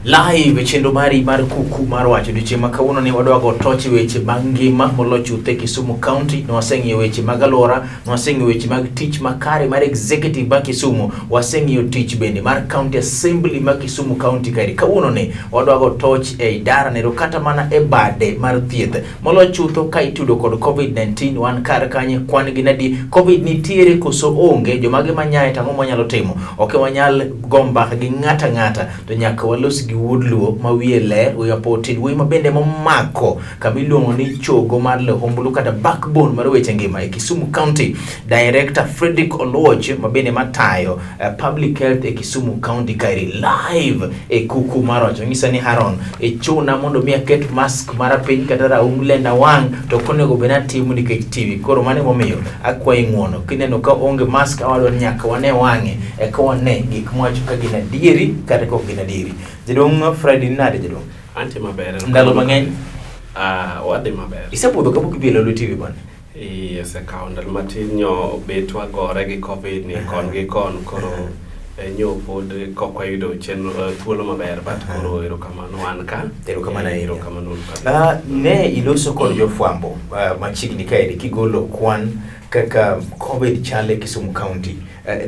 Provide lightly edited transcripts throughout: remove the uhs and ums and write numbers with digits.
Live chendo mari mar kuku mar wacho diche makawuono ni wadwago tochi weche mangima molo chuthe Kisumu County no waseng'iyo weche mag alwora no waseng'iyo weche mag tich makare mar executive ma Kisumu waseng'iyo tich bende mar county assembly ma Kisumu County kari kawuono ni wadwago toch e idara nero kata mana e bade mar thieth molo chutho ka itudo kod COVID-19 wan kar kanye kwan gi nadi COVID nitiere koso onge jomage manyae tang'o manyalo timo ok wanyal gomba gi ng'ata to nyaka walos gi Woodluo ma wiye ler uyapotin wuoyi mabende momako kamiluongo ni chogo mar lehombulu kata backbone mar weche ngima e Kisumu County Director Frederick Oluoch mabende matayo public health e Kisumu County kairi live e kuku marocho ngisa ni Haron e chuna mondo mi aket mask mara piny kata raum lenda wang to konego bena timu nikech TV koro mane momiyo akwayi ng'uono kineno ka onge mask awalo nyaka wane wange e ka wane gik mwacho ka gina dieri kata ko gina dieri Jadong Friday nade jadong? Anti maber. Ndalo mang'eny? Wadi maber. Isepudho kapok ibiro lo TV bwana? Yes, account ndalo matin nyo betwa gore gi COVID ni kon gi kon koro nyo pod kokwayudo chenro thuolo maber but koro erokamano wan ka. Erokamano. Ne iloso kod jofwambo machiegni kae kigolo kwan kaka COVID chale Kisumu County.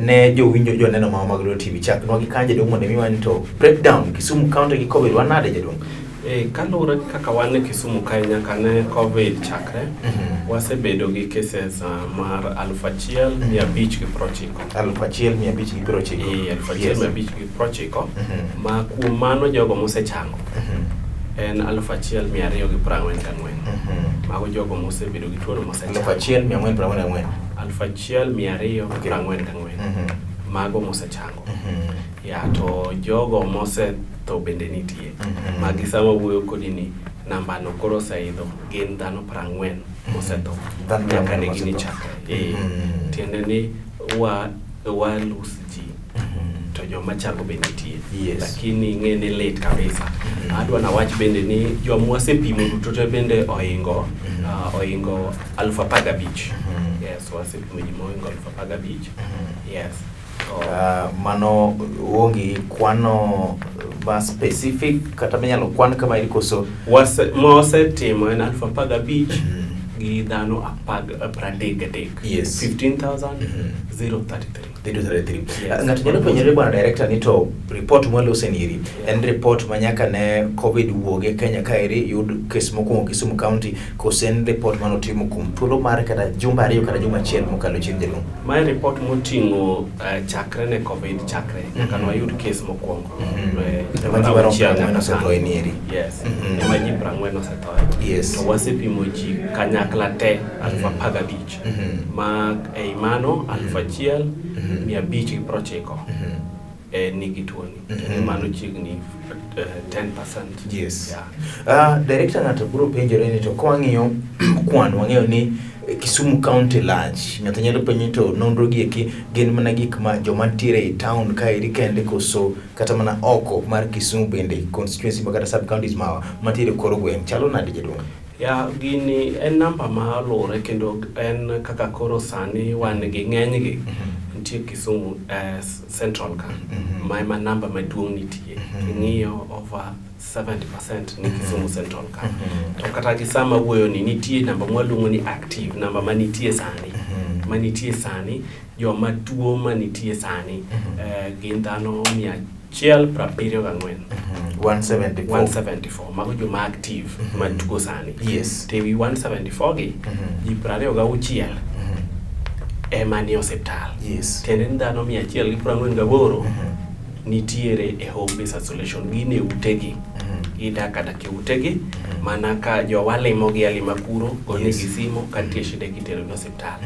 Ne jowinjo joneno ma mag TV chak no gi kanje dong mondo miwani to breakdown Kisumu County gi COVID wanade jadong kalure kaka wan Kisumu kae nyaka ne COVID chakre wasebedo gi cases mar 1,590 1,590 ma kuom mano jogo mosechango en 1,244 mago jogo mosebedo gi tuo mosechango 1,244 mago mosechango ya to jogo mose to bende nitie magi sama wuoyo kodi ni namba no koro saidho gin dhano 40 mosetho nyaka ne gini chakre tiende ni wa lose ji to joma chango bende nitie lakini ng'ene late kabisa adwa na wach bende ni joma wasepimo duto to bende oingo 15,000 yes wasepimo ji moingo 15,000 yes mano wongi kwano ba specific kata menyalo kwan kama ilikoso mose timo en 15,000 gi dhano 33 15,033 ng'ato nyalo penjore bwana director ni to report mwalosen iri en report manyaka ne COVID wuoge Kenya kairi yud kes mokwongo Kisumu County kosen report manotimo kum thuolo mar kata jumba ariyo kata juma achiel mokalo chien jadong my report moting'o chakre ne COVID chakre nyaka no yud kes mokwongo yes ma ji 40 osethoe to wasepimo ji kanyakla te 15,000 ma ei mano 1,590 nigi tuoni mano chiegni 10%. Yes. Director ng'ato biro penjore ni to kwang'iyo kwan wang'eyo ni Kisumu County large ng'ato nyalo penjo to nonro gi eki gin mana gik ma joma tiere e town kae kende koso kata mana oko mar Kisumu bende constituency kata sub counties matiere koro gweng chalo nade jadong ya gini en namba ma lore kendo en kaka koro sani wan gi ng'eny gi nitie Kisumu central ka ma namba maduong' nitie ng'iyo over 70% ni Kisumu central ka to kata gi sama wuoyo ni nitie namba mwaluongo ni active namba manitie sani joma tuo manitie sani gin dhano 174 mago joma active matugo sani tewi 174 gi ji 26 ema ni osiptal tiende dhano 148 nitiere e home based isolation gine utegi idak ke utegi mana ka jowalimo gi alima kuro gone gisimo kantie shide kitero no hospital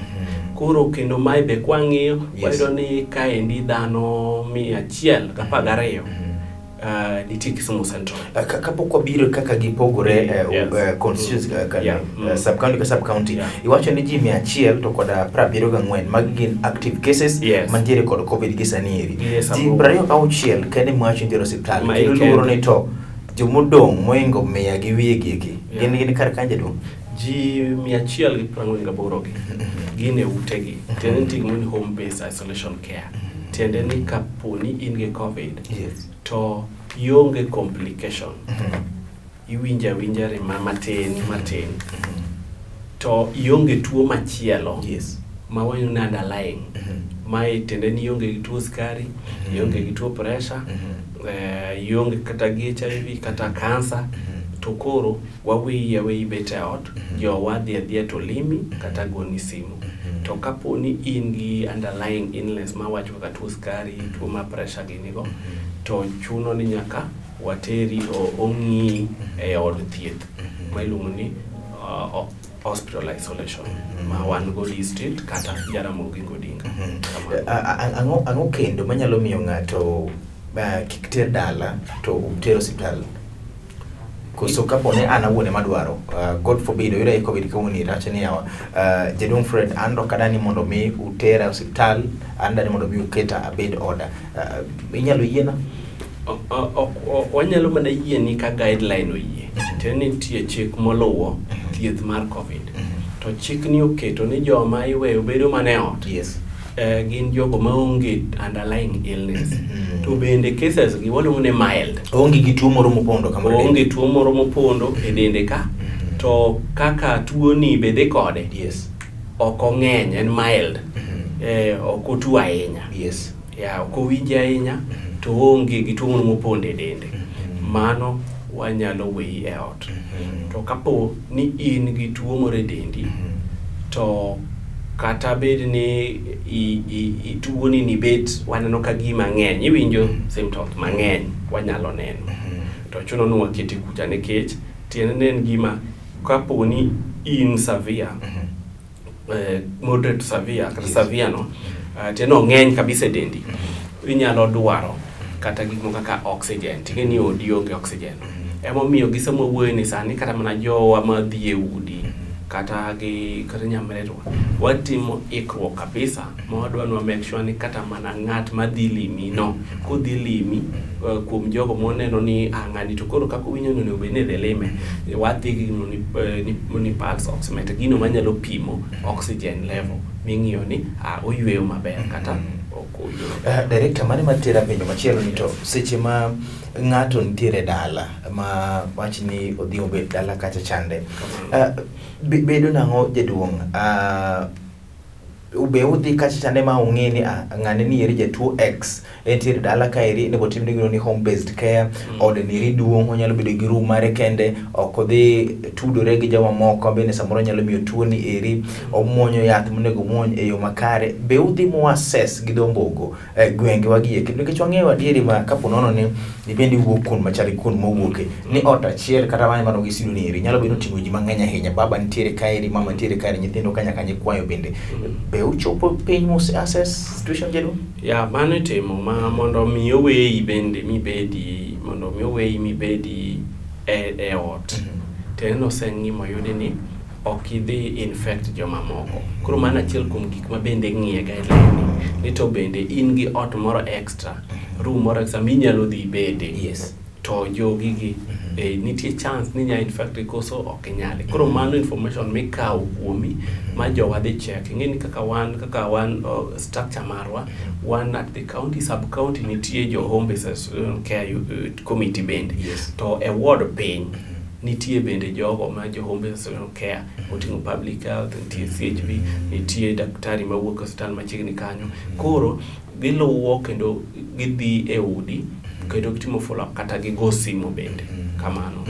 koro kendo mai be kwang'iyo wayudo ni kaendi dhano 112 nitie Kisumu Central kapok wabiro kaka gipogore constituency sub county iwacho ni ji 100 to kod 74 magi gin active cases mantiere kod COVID gi sani eri ji 26 kende mwacho ndiro hospital kendo ni to jomodong moingo 100 gi wiye gigi gin kar kanje dong ji 148 gine utegi tiende ni home based isolation care tiende ni kaponi in gi COVID to ionge complication. Iwinja rem matin. To ionge tuo machielo. Ma wanyo na underlying. Mai tende ni ionge gi tuo skari, ionge gi tuo pressure, ionge kata gi HIV kata cancer. To koro wawi bet out, jo wadhi to limi kata goni simu. To kapo ni in gi underlying illness ma wacho kaka tuo skari, tuo ma pressure ginigo, to chuno ni nyaka wateri ong'i e od thieth ma iluongo ni hospital isolation ma wan go listed kata Jaramogi Odinga. Ang'o kendo manyalo miyo ng'ato kik ter dala to ter hospital? Koso kapone an awuone madwaro, God forbid, oyudo e COVID kawuoni rache ni yawa, Jaduong' Fred, ando kadani mondo mi utera hospital, andani mondo mi uketa abed order. Inyalo yiena? Wanyalo mana yieni ka guideline oyie. Tene nitie chik moluwo thieth mar COVID. To chik ni oketo ni joma iweyo bedo mane ot. Gin jogo maonge underlying illness. To bende cases gi waluongo ni mild. Onge gi tuo moro mopondo kamoro. Onge tuo moro mopondo e dende ka. To kaka tuo ni bede kode. Ok ong'eny, en mild. Ok otuo ahinya. Ok owinji ahinya. To onge gi tuo moro mopondo e dende. Mano wanyalo weyi e ot. To kapo ni in gi tuo moro e dendi, to kata bed ni tuo ni bet waneno ka gima ng'eny, iwinjo symptoms mang'eny wanyalo neno. To chuno ni waketi kucha nikech tiende en gima kapo ni in severe, moderate severe kata severe no, tiende ng'eny kabisa e dendi, inyalo dwaro kata gik moko kaka oxygen. Ting'e ni odi onge oxygen. Emomiyo gisemo wuoyo ni sani kata mana jowa madhi e udi kata nyamreto watimo ikruok kabisa ma wadwa make sure ni kata mana ng'at madhi limi no kodhi limi kuom jogo moneno ni ng'ani to koro kako winyo no obene dhi lime, wadhi ni pulse oximeter, gino manyalo pimo oxygen level ming'iyo ni oyweyo maber kata Director, mane matera penjo machielo ni to seche ma ng'ato nitiere dala ma wach ni odhi obed dala kacha chande, bedo nang'o Jaduong', ube udhi kacha chande ma ung'e ni ng'ane ni eri jatuo X entiere dala ka eri nebo timne gino ni home based care, ode ni eri duong', onyalo bedo gi room mare kende, ok odhi tudore gi joma moko, bende samoro nyalo miyo tuo ni eri omuonyo yath monego muony e yo makare. Be udhi mo assess gi dhombogo gwenge wagie kendo nikech wang'eyo adieri ma kapo nono ni bendi wuok kun machari kun mowuoke ni ot achiel kata mano gi sido ni eri nyalo bedo ting'o ji mang'eny ahinya, baba nitiere ka eri, mama nitiere ka eri, nyithindo kanyaka nyikwayo bende. Be uchopo piny mo assess situation Jaduong'? Mano itimo ma mondo mi oweyi bende mibedi, mondo mi oweyi mibedi e ot. Teno oseng'i moyudi ni ok idhi infect joma moko. Koro mana achiel kuom gik ma bende ng'iye guideline ni to bende in gi ot moro extra, room moro extra minyalo dhi bede. To jogi gi nitie chance ni nya infect koso ok nyale. Koro mano information mikawo kuomi ma jowa dhi check. Ing'eni kaka wan structure marwa, one at the county sub county nitie jo home based care committee bende. To e ward piny nitie bende jogo ma jo home based care, oting'o public health, nitie CHB, nitie daktari mawuok hospital machiegni kanyo. Koro giluwo kendo gidhi e udi kendo gitimo follow up kata gigo simo bende kamano.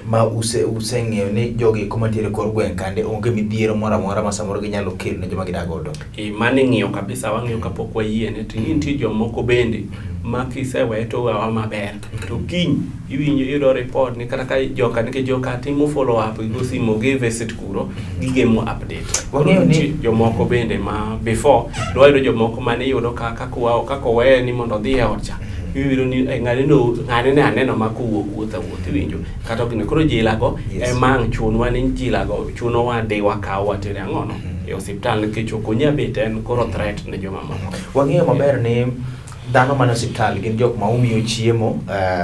Ma useng'eyo ni jogi kuma tiere kor gweng' kande onge midhiero moro amora ma samoro ginyalo kelo ne joma gidak godo? Mane ng'iyo kabisa, wang'iyo kapok wayiene. To nitie jomoko bende ma kisewe to wawa maber, to kiny iwinjo yudo report ni kata ka joka timo follow up gigo simo gi visit kuro gigemo update. Wang'eyo ni jomoko bende ma before dwayudo jomoko mane yudo kako weye ni mondo dhi e ot cha, iwiro ni ng'ane ne aneno ma wuotho iwinjo kata gino. Koro jilago emang' chunwa ni jilago chuno wadhi wakaw watere ang'ono e hospital nikech ok onya bet en koro threat ne joma moko. Wang'eyo maber ni dhano man hospital gin jok ma umiyo chiemo,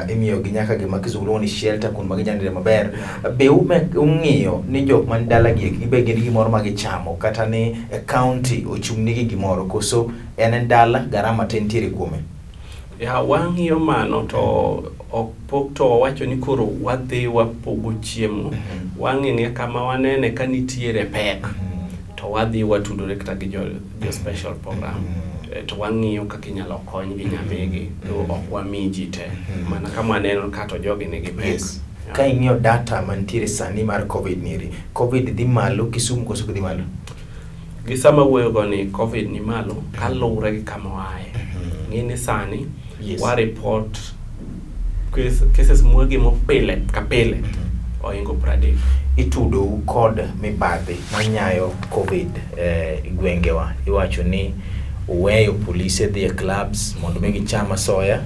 imiyo gi nyaka gima kizungu ni shelter kun magi nyandire maber. Be ung'iyo ni jok man dala gi be gin gimoro ma gichamo kata ni county ochung' nigi gimoro koso en dala garama te ntiere kuome? Ya wang'iyo mano to ok to wacho ni koro wadhi wapogo chiemo. Wang'e kama wanene ka nitiere pek to wadhi watudore kata gi jo special program. To wang'iyo kaka inyalo kony gi nyamigi to ok wami ji te mana kama waneno ka to jogi nigi pek. Yes. Ka ing'iyo data mantiere sani mar COVID niri, COVID dhi malo Kisumu koso dhi malo? Gi sama wuoyogo ni COVID ni malo kaluwre gi kama wae. Ng'ini sani wa report cases mwagi mo pile ka pile oingo 30. Itudo kod mibadhi manyayo COVID gwengewa. Iwacho ni uweyo polise dhi clubs mondo megi chama soya,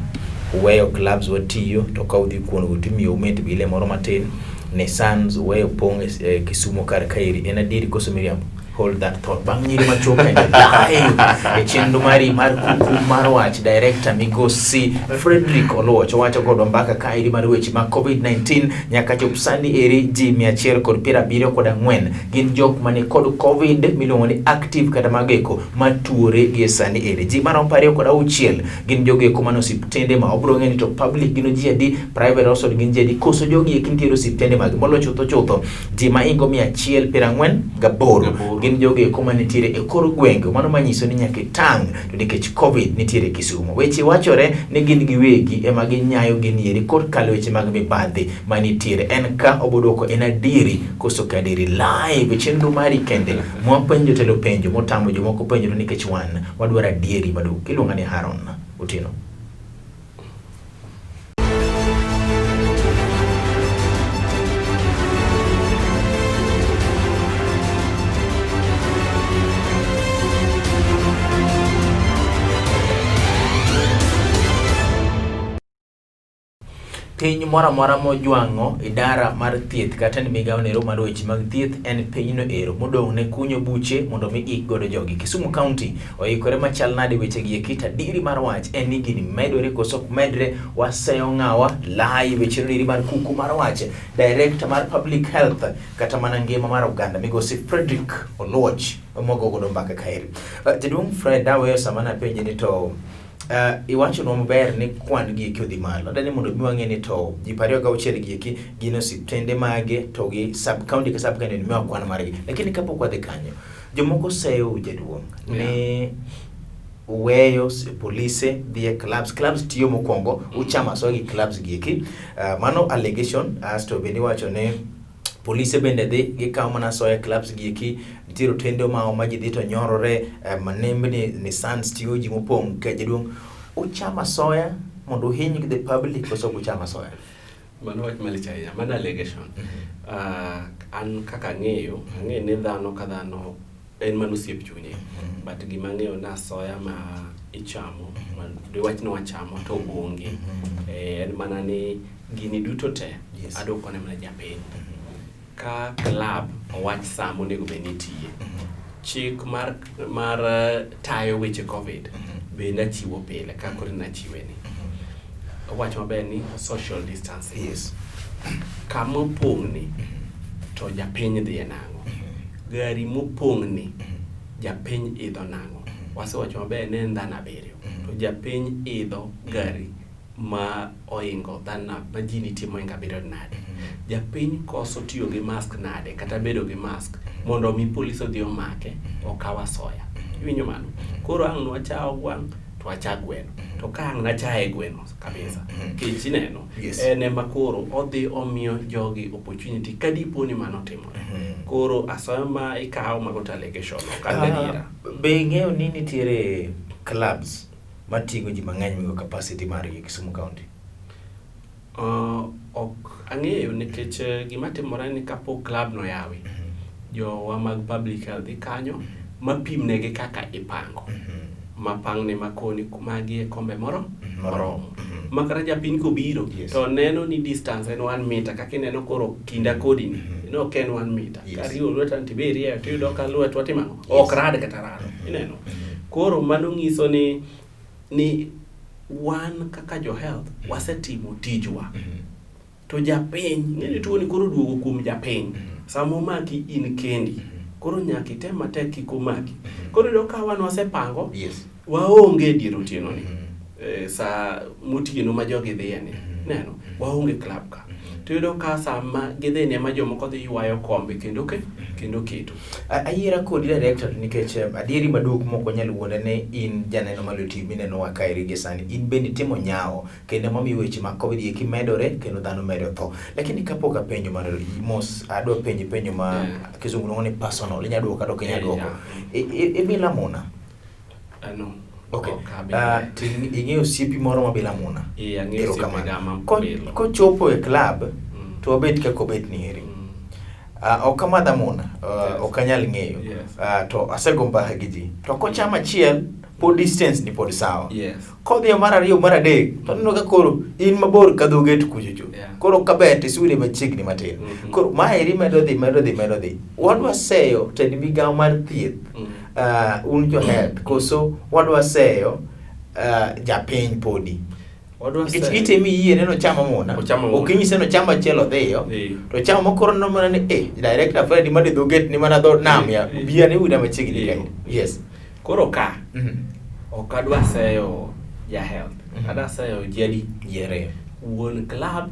uweyo clubs watiyo to ka udhi kuon gutimiyo umet bile moro matin, Nissans uweyo pong Kisumu kar kairi. En adiri koso Miriam? Hold that thought. Bang nyiri machoka live chenro mari mar kuku mar wach director migosi Frederick Oluoch wacho godo mbaka kairi mar weche ma COVID-19 nyaka chop sani eri ji 174 gin jok mane kod COVID miluongo ni active kata mageko matuore gi sani eri. Ji marom 26 gin jogeko mano osiptende ma obro ng'eni to public gino ji adi, private hospital gin ji adi, koso jogi kintiero osiptende mag molo chutho ji maingo 148 gin joge kuma nitiere e kor gwenge. Mano manyiso ni nyaka tang to nikech COVID nitiere Kisumu. Weche wachore ni gin giwegi ema ginyayo ginieri kod kalo weche mag mibadhi manitiere. En ka obodoko en adiri koso kadiri live chenro mari kende mwapenjo telo penjo motamo jomoko penjo to nikech wadwara adieri madu kiluonga ni Haron Otieno. Piny mora mojwang'o idara mar thieth kata ni migawo nero mar weche mag thieth en pinyno ero modong' ne kunyo buche mondo mi ik godo jogi. Kisumu County oikore machal nade weche gi kita diri mar wach en ni gini medore koso medre waseyo ng'awa live weche niri mar kuku mar wach director mar public health kata mana ngima mar oganda migosi Frederick Oluoch mogo godo mbaka kairi. Jaduong' Fred dawe samana penje ni to iwacho no maber ni kwan gi kodhi malo. Dani mondo miwang'e ni to ji 26 gi gino osiptende mage to gi sub county ka sub county miwa kwan margi. Lakini kapok wadhi kanyo, jomoko seyo jaduong' ne weyo polise dhie clubs tiyo mokwongo uchama so gi clubs gi mano allegation as to bende wacho ne polise bende dhi gikawo mana soya clubs gi nitiro tendo ma ji dhi to nyorore manembe ni Nissans tiyo ji mopong' ka jaduong' uchama soya mondo hiny the public koso uchama soya. Mano wach malich ahinya, mano allegation. An kaka ng'eyo ni dhano ka dhano en mano osiep chunye. But gima ng'eyo na soya ma ichamo, wach no wachamo to onge. En mana ni gini duto te adwoko ne mana japiny. Ka club owach samo onego bed nitie. Chik mar tayo weche COVID bende achiwo pile ka koro nachiwe ni. Wach maber ni social distancing. Yes. Kama opong' ni to japiny dhi nang'o. Gari mopong' ni japiny idho nang'o. Wasewacho maber ni en dhano 7 to japiny idho gari ma oingo dhano ma ji nitie moingo 7 nade. Japiny koso tiyo gi mask nade kata bedo gi mask mondo mi polisi odhi omake okawa soya. Iwinjo mano? Koro ang' nwachao gwang' to wacha gweno. To ka ang' nachae gweno kabisa. Kech ineno. En ma koro odhi omiyo jogi opportunity kadipo ni mano timore. Koro asoya ma ikawo magot allegation kan gadiera. Be ing'eyo ni nitiere clubs matingo ji mang'eny migo capacity mar Kisumu County? Ok ang'eyo nikech gima timore ni kapo club no yawi jowa mag public health kanyo mapimnegi kaka ipango mapang'ne makoni kumagi kombe moro makara japiny kobiro to neno ni distance en 1 meter kaka ineno koro kinda kodi ni no ken 1 meter kariyo lweta ntiberie to yudo ka lwet watimano ok rad kata rado ineno. Koro mano ng'iso ni wan kaka jo health wasetimo tijwa. To japiny ng'eni tuo ni koro duogo kuom japiny. Samo maki in kendi. Koro nyaka item matek kik omaki. Koro do ka wan wasepango waonge dier otieno ni. sa mutino ma jogi dhiye ni neno waonge club ka tuyudo ka sama gidhi ne ma jomoko dhi ywayo kombe kendo keto ayiera kodi director nikech adieri maduong' moko nyalo wuonde ne in janeno malo TV mineno wa kaeri gi sani in bende timo nyao kendo mamiyo weche mag covid eki medore kendo dhano medo tho lakini kapok apenjo mar mos adwa penjo ma kizungu ng'one personal inya duoka dok inya duoko bila muna no okay ing'eyo osiepi moro ma bila muna ang'eyo osiepi gama kochopo e club to obet kaka obet ni eri ok amadha muna ok anyal ng'eyo to asego mbaka gi ji to kochama achiel pod distance ni pod sawa kodhi mar ariyo mar adek to neno ka koro in mabor ka dhoget kuchocho koro kabet isude machiegni matin koro maeri medo dhi wadwa seyo tend migawo mar thieth un jo health koso wadwa seyo japiny podi itemi yie neno chama mona okinyise no chama chelo dhiyo to chama mokoro no mana ni director Fred made dhoget ni mana dho nam ya bia ne uda machiegni kai yes koro ka ok adwa seyo ja health adwa seyo jadi yere wuon club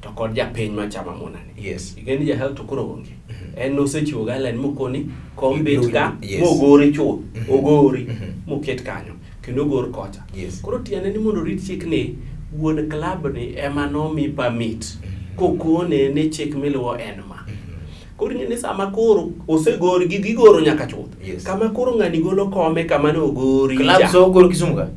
to kod japiny ma chama mona ni yes igeni ja health to koro onge en nosechiwo galen mokoni kombet ka mogore chuo ogori moket kanyo kendo gor kocha koro tiende ni mondo rit chik ni wuon club ni ema nomi permit kokone ne chik miluwo en ma koro ni sama koro osegor gigoro nyaka chuth kama koro ng'ani golo kome kama ne ogori club so ogor Kisumu ka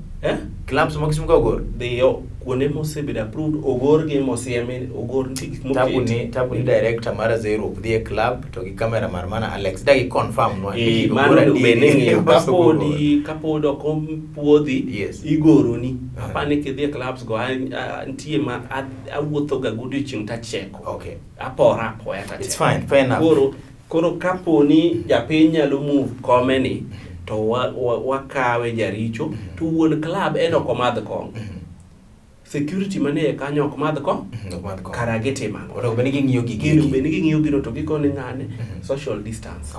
club so Kisumu ka ogor dhiyo kuonde mosebedo approved ogor gi mosieme ogor gik moketi tabu ni director mar Zero dhie club to gi camera mar mana Alex dagi confirm no mano beneng'eyo kapod ok puodhi igoro ni apani kidhie clubs go ntie ma awuotho ga godiochieng' tacheko apora apoya tacheko it's fine fair enough koro kaponi japiny nyalo move komeni to wakawe jaricho to wuon club en ok omadh kong'o security mane kanyo ok madh ko karage tema odo benigi ng'iyo gino to gikone ng'ane social distance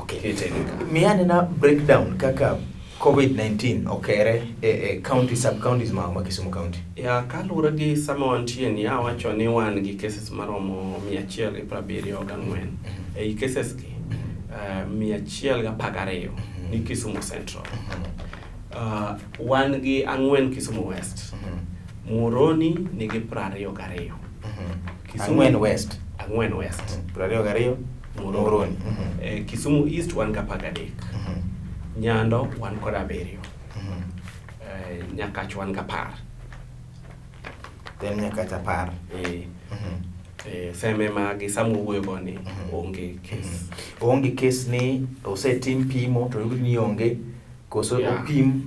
miane na breakdown kaka COVID-19 okere e county sub counties ma Kisumu county kalure gi sama wantie ni awacho ni wan gi cases maromo 174 ei cases gi 112 ni Kisumu Central wan gi 4 Kisumu West Muhoroni nigi 22 Kisumu West 22 Muhoroni Kisumu East wan ga 13 Nyando wan kod 7 Nyakach wan ga 10 then Nyakach 10 seme ma gi samu wuoyo goni onge case ni osetim pimo to yudo ni onge koso opim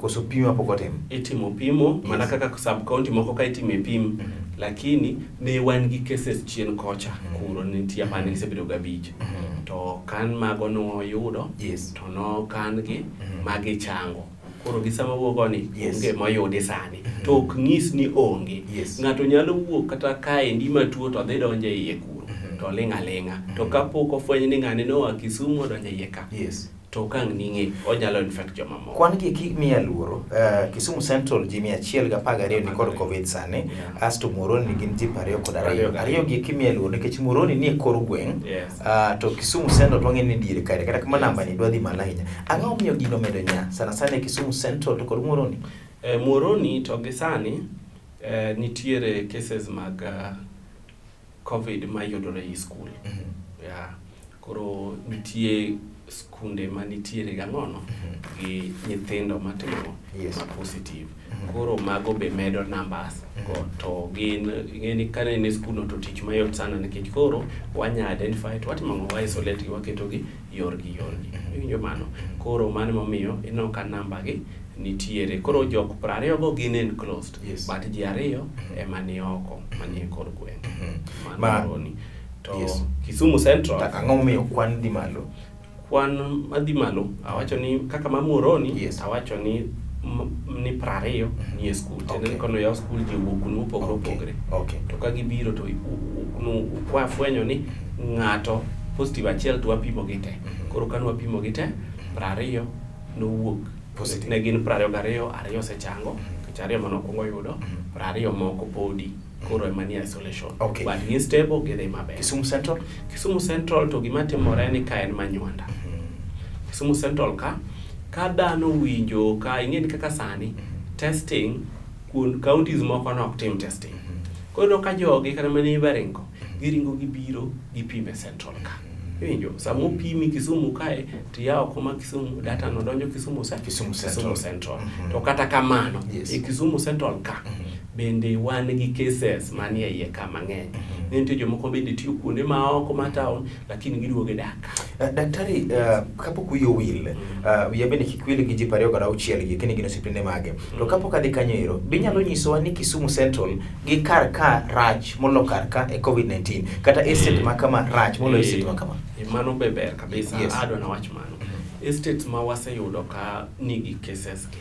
koso pimo apokotem itimo pimo mana kaka sub county moko ka itime pim lakini ne wan gi cases chien kocha kuro nitie apani gisebedo gabich to kan mago no yudo to no kan gi magi chango koro gisama wuogo ni onge moyudi sani to ok ng'is ni onge ng'ato nyalo wuok kata kae ndima tuo to dhi donje iye kuro to ling'a to kapok ofweny ni ng'ane no Kisumu donje iye ka to kang ninge onyalo infect joma moko kwan gi miya luoro Kisumu Central ji 112 ni kod covid sane asto Muhoroni ni gin ji 22 gi miya luoro nikech Muhoroni ni e kor gweng to Kisumu Central to ng'eni diere kare kata kama namba ni dwadhi malo ahinya ang'o miyo gino medo nya sana Kisumu Central to kod Muhoroni Muhoroni to gi sani nitiere cases mag covid mayudore e school koro nitie skunde manitiere gang'ono gi nyithindo matimo ma positive koro mago be medo numbers to gin ngeni kane ne skuno to tich mayot sana nikech koro wanya identify to watimo wa isolate waketo gi yorgi winjo mano koro mano momiyo ino ka namba gi nitiere koro jok 20 go gin enclosed but ji 2 ema ni oko manie kor gweng Muhoroni to Kisumu Central ang'o momiyo kwan di malo madhi malo awacho ni kaka ma Muhoroni awacho ni 20 ni e school tende kono ya school ji wuok nu pogre to ka gibiro to kwa fwenyo ni ng'ato positive achiel to wapimo gi te koro kan wapimo gi te 20 no wuok positive ne gin 22 ariyo osechango Chariyo mano kongo yudo, prariyo moko podi, koro emani isolation. Okay. But in stable, gidhi maber. Kisumu Central? Kisumu Central to gima timore ni ka en manywanda. Kisumu Central ka dhano winjo, ka ing'eni kaka sani, testing, kun counties moko nok tim testing. Koro ka jogi kata mani Baringo, giringo gibiro gipime Central ka. Winjo, samo pimi Kisumu kae, tiyao kuma Kisumu, data no donjo Kisumu Central. To kata kamano, Kisumu Central ka, bende wan gi cases manie iye ka mang'eny. Nitie jomoko bende tiyo kuonde maoko ma town, lakini giduoge dak. Daktari, kapok wiyo wil, wiya bende kik wil gi ji 26 gi kini gin osiptende mage. To kapok adhi kanyo ero, binyalo nyisowa ni Kisumu Central gi kar ka rach molo kar ka e COVID-19 kata estate ma kama rach molo estate ma kama. Mano beber kabisa, adwa na wach mano. Estates ma waseyudo ka nigi cases gi.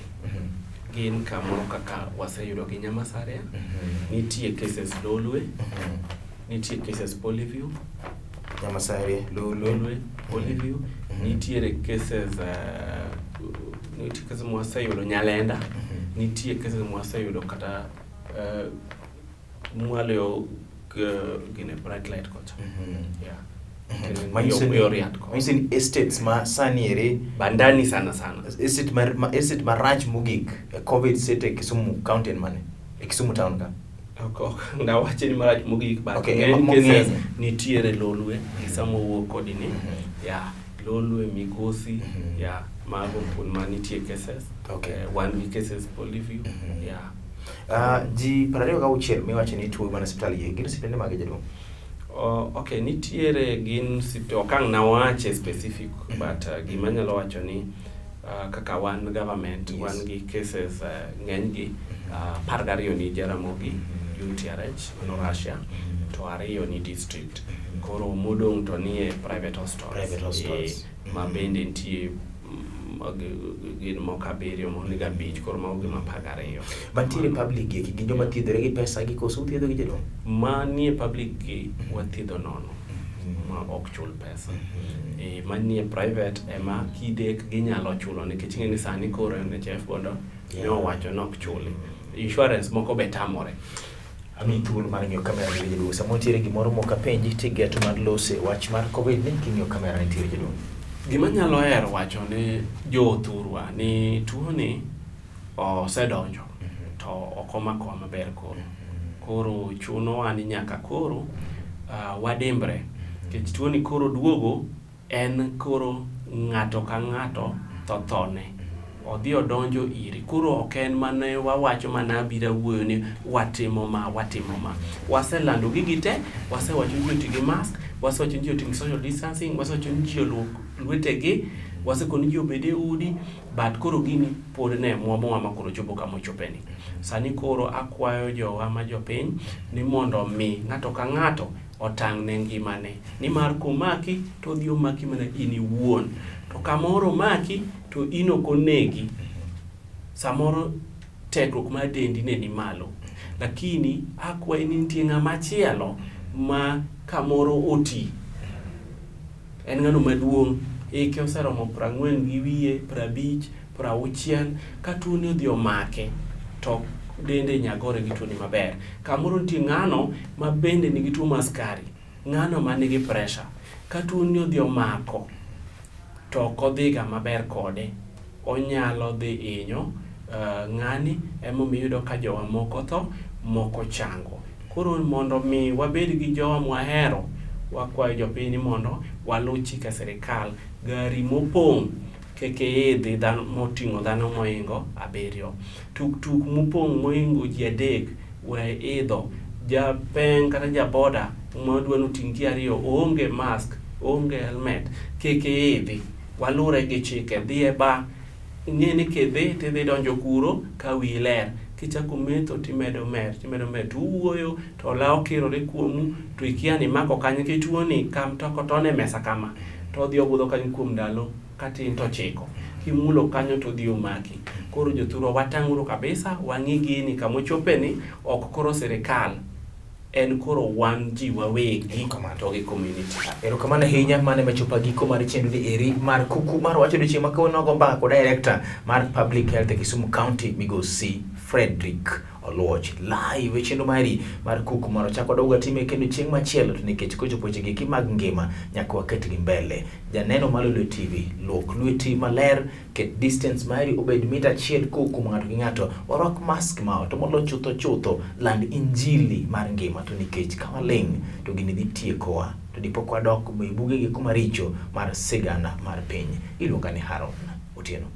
Gin kamoro kaka waseyudo gi Nyamasaria, nitie cases Lolwe, nitie cases Polyview, Nyamasaria, Lolwe, Polyview, nitie cases mwaseyudo Nyalenda, nitie cases mwaseyudo kata mwaleo gine bright light kocha. Yeah. Mayusin estates ma sani ere bandani sana estate ma rach mugik COVID state Kisumu county en mane Kisumu town ka nga wache ni marach mugik ba nitiere Lolwe Kisamo wuok kodini ya Lolwe Migosi ya mago pun manitie cases one cases Polyview ya ji 26 miwache ni tuo mana hospital ye gin hospital mage jadong. Okay, nitiere gin okang na wache specific, but gimanyalo wacho ni kaka one government, one gi cases ng'enygi 12 ni Jaramogi, UTRH, no Russia, to 2 ni district. Koro modong to nie private hospitals. Ma bende nitie gin moka berio moniga beach koro maoge ma 12. Mantiere public gi ginjo mathiedhore gi pesa gi koso thiedho gi jedong. Manie public gi wathiedho nono. Ma ok chul pesa. Manie private ema kidek ginyalo chulo nikech ng'eni sani koro NHF bondo ne owacho nok chuli. Insurance moko betamore. Ami thuolo mar ng'iyo kamera gi jedong. Samo tiere gimoro moka penji tigeto mar lose wach mar COVID ni king'iyo kamera nitiere jedong. Gima nyalo hero wacho ni jothurwa ni tuo ni osedonjo to okomakwa maber koro chuno wani nyaka koro wadembre kech tuo ni koro duogo en koro ng'ato ka ng'ato thothone odhi odonjo iri koro oken mane wawacho mana bira wuoyo ni watimo ma waselando gigi te wasewacho ni joti gi mask wasewacho ni joti gi social distancing wasewacho ni ji oluok lwetegi wasekoni ji obede udi but koro gini pod ne mwa koro chopo kama chopeni sani koro akwayo jowa ma jopiny ni mondo mi ng'ato ka ng'ato otang' ne ngimane ni mar komaki to dhi omaki mana in iwuon to kamoro maki to ino konegi samoro tekruok mar dendi ne ni malo lakini akwayo ni nitie ng'ama chielo ma kamoro oti en ng'ano maduong' ike oseromo 40 gi wiye 50 60 ka tuo ni odhi omake to dende nyagore gi tuo ni maber kamoro nitie ng'ano ma bende nigi tuo mar skari ng'ano ma nigi pressure ka tuo ni odhi omako to kodhiga maber kode onyalo dhi inyo ng'ani emomiyo yudo ka jowa moko tho moko chango koro mondo mi wabed gi jowa mwahero wakwayo jopiny mondo walu chike sirikal gari mopong' keke idhi dhano moting'o dhano moingo 7 tuk mopong' moingo ji 3 we idho japeng kata jaboda modwano ting'i 2 onge mask onge helmet keke idhi walure gi chike dhi e ba ng'eni kidhi tidhi donjo kuro ka wi ler kichako metho timedo mer to uoyo to lao kirore kuomu to ikia ni mako kanyo kituo ni kam toko tone mesa kama to dhi obudho kanyo kuom ndalo katin to chiko kimulo kanyo to dhi omaki koro jothuro watang'uru kabisa wang'i gini kamo chopeni ok koro sirikal en koro wan ji wawegi to gi community erokamano ahinya mane machopa giko mar chenro ni eri mar kuku mar wacho odiochieng' ma kawuono go mbaka kod director mar public health e Kisumu County Migosi Frederick Oluoch. Live chendo mari mar kuku maro chako doga time kendo chieng' machielo to nikech kochopo chege ki mag ngima nyaka waket gi mbele. Janeno Malolo TV, lok lweti maler, ket distance mari obed mita achiel kuku ng'ato gi ng'ato, orwak mask mao to molo chutho land injili mar ngima to nikech kama ling to gini dhi tiekowa to dipok wadok buge gi kuma richo mar sigana mar piny. Iluonga ni Haron Otieno.